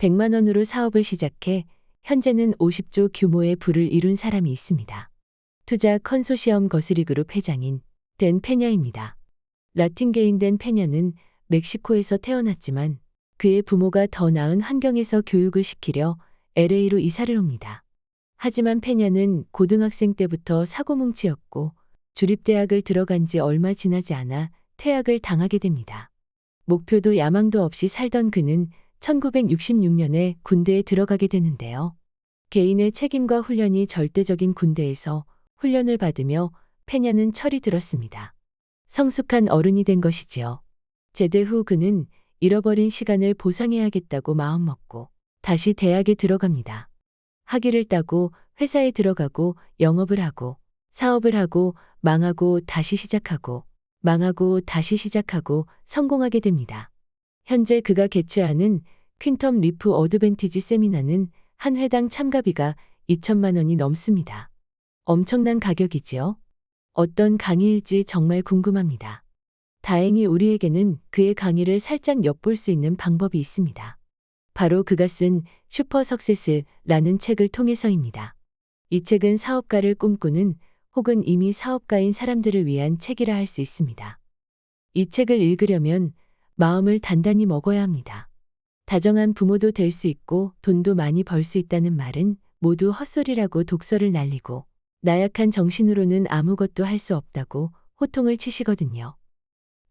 100만 원으로 사업을 시작해 현재는 50조 규모의 부를 이룬 사람이 있습니다. 투자 컨소시엄 거스리그룹 회장인 댄 페냐입니다. 라틴계인 댄 페냐는 멕시코에서 태어났지만 그의 부모가 더 나은 환경에서 교육을 시키려 LA로 이사를 옵니다. 하지만 페냐는 고등학생 때부터 사고뭉치였고 주립대학을 들어간 지 얼마 지나지 않아 퇴학을 당하게 됩니다. 목표도 야망도 없이 살던 그는 1966년에 군대에 들어가게 되는데요. 개인의 책임과 훈련이 절대적인 군대에서 훈련을 받으며 페냐는 철이 들었습니다. 성숙한 어른이 된 것이지요. 제대 후 그는 잃어버린 시간을 보상해야겠다고 마음먹고 다시 대학에 들어갑니다. 학위를 따고 회사에 들어가고 영업을 하고 사업을 하고 망하고 다시 시작하고 망하고 다시 시작하고 성공하게 됩니다. 현재 그가 개최하는 퀸텀 리프 어드밴티지 세미나는 한 회당 참가비가 2천만 원이 넘습니다. 엄청난 가격이지요. 어떤 강의일지 정말 궁금합니다. 다행히 우리에게는 그의 강의를 살짝 엿볼 수 있는 방법이 있습니다. 바로 그가 쓴 슈퍼 석세스라는 책을 통해서입니다. 이 책은 사업가를 꿈꾸는 혹은 이미 사업가인 사람들을 위한 책이라 할 수 있습니다. 이 책을 읽으려면 마음을 단단히 먹어야 합니다. 다정한 부모도 될 수 있고 돈도 많이 벌 수 있다는 말은 모두 헛소리라고 독서를 날리고 나약한 정신으로는 아무것도 할 수 없다고 호통을 치시거든요.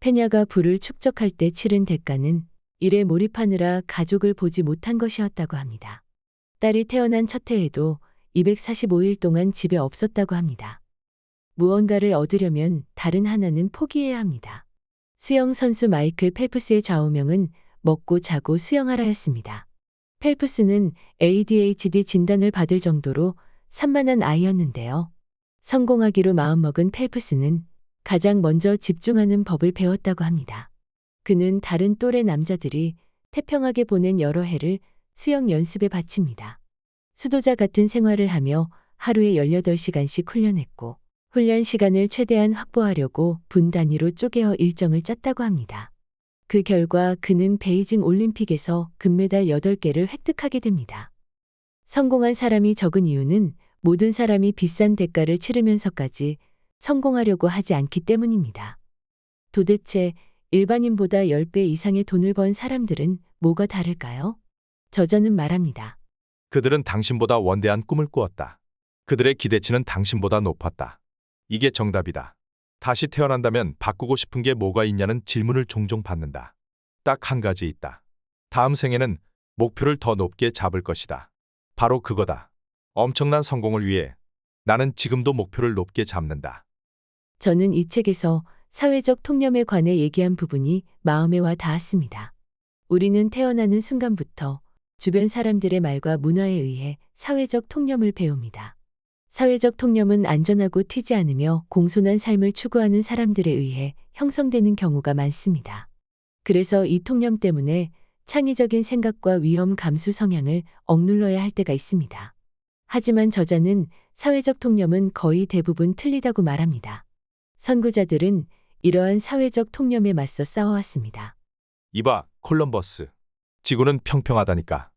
페냐가 부를 축적할 때 치른 대가는 일에 몰입하느라 가족을 보지 못한 것이었다고 합니다. 딸이 태어난 첫 해에도 245일 동안 집에 없었다고 합니다. 무언가를 얻으려면 다른 하나는 포기해야 합니다. 수영 선수 마이클 펠프스의 좌우명은 먹고 자고 수영하라였습니다. 펠프스는 ADHD 진단을 받을 정도로 산만한 아이였는데요. 성공하기로 마음먹은 펠프스는 가장 먼저 집중하는 법을 배웠다고 합니다. 그는 다른 또래 남자들이 태평하게 보낸 여러 해를 수영 연습에 바칩니다. 수도자 같은 생활을 하며 하루에 18시간씩 훈련했고 훈련 시간을 최대한 확보하려고 분 단위로 쪼개어 일정을 짰다고 합니다. 그 결과 그는 베이징 올림픽에서 금메달 8개를 획득하게 됩니다. 성공한 사람이 적은 이유는 모든 사람이 비싼 대가를 치르면서까지 성공하려고 하지 않기 때문입니다. 도대체 일반인보다 10배 이상의 돈을 번 사람들은 뭐가 다를까요? 저자는 말합니다. 그들은 당신보다 원대한 꿈을 꾸었다. 그들의 기대치는 당신보다 높았다. 이게 정답이다. 다시 태어난다면 바꾸고 싶은 게 뭐가 있냐는 질문을 종종 받는다. 딱 한 가지 있다. 다음 생에는 목표를 더 높게 잡을 것이다. 바로 그거다. 엄청난 성공을 위해 나는 지금도 목표를 높게 잡는다. 저는 이 책에서 사회적 통념에 관해 얘기한 부분이 마음에 와 닿았습니다. 우리는 태어나는 순간부터 주변 사람들의 말과 문화에 의해 사회적 통념을 배웁니다. 사회적 통념은 안전하고 튀지 않으며 공손한 삶을 추구하는 사람들에 의해 형성되는 경우가 많습니다. 그래서 이 통념 때문에 창의적인 생각과 위험 감수 성향을 억눌러야 할 때가 있습니다. 하지만 저자는 사회적 통념은 거의 대부분 틀리다고 말합니다. 선구자들은 이러한 사회적 통념에 맞서 싸워왔습니다. 이봐, 콜럼버스. 지구는 평평하다니까.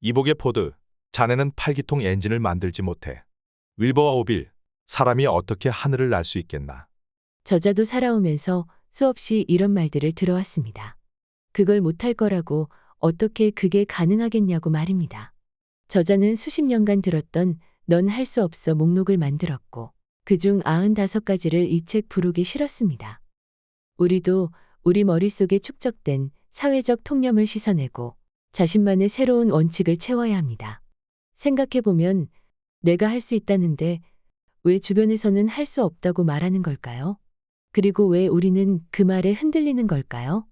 이복의 포드, 자네는 팔기통 엔진을 만들지 못해. 윌버와 오빌, 사람이 어떻게 하늘을 날 수 있겠나. 저자도 살아오면서 수없이 이런 말들을 들어왔습니다. 그걸 못할 거라고 어떻게 그게 가능하겠냐고 말입니다. 저자는 수십 년간 들었던 넌 할 수 없어 목록을 만들었고 그중 95가지를 이 책 부록에 실었습니다. 우리도 우리 머릿속에 축적된 사회적 통념을 씻어내고 자신만의 새로운 원칙을 채워야 합니다. 생각해보면 내가 할 수 있다는데 왜 주변에서는 할 수 없다고 말하는 걸까요? 그리고 왜 우리는 그 말에 흔들리는 걸까요?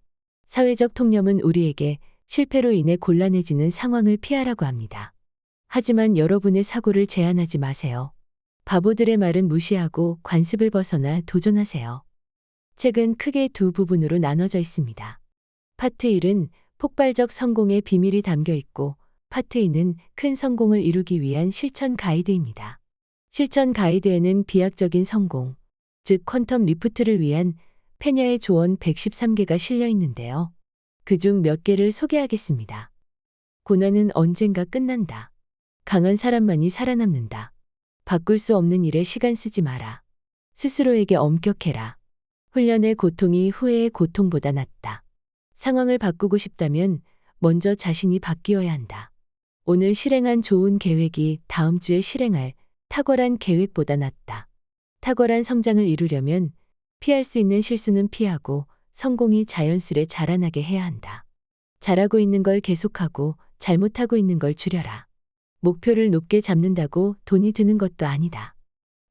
사회적 통념은 우리에게 실패로 인해 곤란해지는 상황을 피하라고 합니다. 하지만 여러분의 사고를 제한하지 마세요. 바보들의 말은 무시하고 관습을 벗어나 도전하세요. 책은 크게 두 부분으로 나눠져 있습니다. 파트 1은 폭발적 성공의 비밀이 담겨 있고 파트 2는 큰 성공을 이루기 위한 실천 가이드입니다. 실천 가이드에는 비약적인 성공, 즉 퀀텀 리프트를 위한 페냐의 조언 113개가 실려 있는데요. 그중 몇 개를 소개하겠습니다. 고난은 언젠가 끝난다. 강한 사람만이 살아남는다. 바꿀 수 없는 일에 시간 쓰지 마라. 스스로에게 엄격해라. 훈련의 고통이 후회의 고통보다 낫다. 상황을 바꾸고 싶다면 먼저 자신이 바뀌어야 한다. 오늘 실행한 좋은 계획이 다음 주에 실행할 탁월한 계획보다 낫다. 탁월한 성장을 이루려면 피할 수 있는 실수는 피하고 성공이 자연스레 자라나게 해야 한다. 잘하고 있는 걸 계속하고 잘못하고 있는 걸 줄여라. 목표를 높게 잡는다고 돈이 드는 것도 아니다.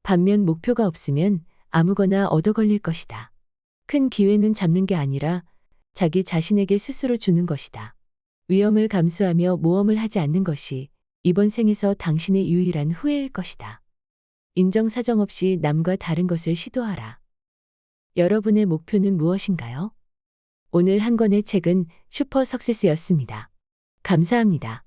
반면 목표가 없으면 아무거나 얻어 걸릴 것이다. 큰 기회는 잡는 게 아니라 자기 자신에게 스스로 주는 것이다. 위험을 감수하며 모험을 하지 않는 것이 이번 생에서 당신의 유일한 후회일 것이다. 인정사정 없이 남과 다른 것을 시도하라. 여러분의 목표는 무엇인가요? 오늘 한 권의 책은 슈퍼 석세스였습니다. 감사합니다.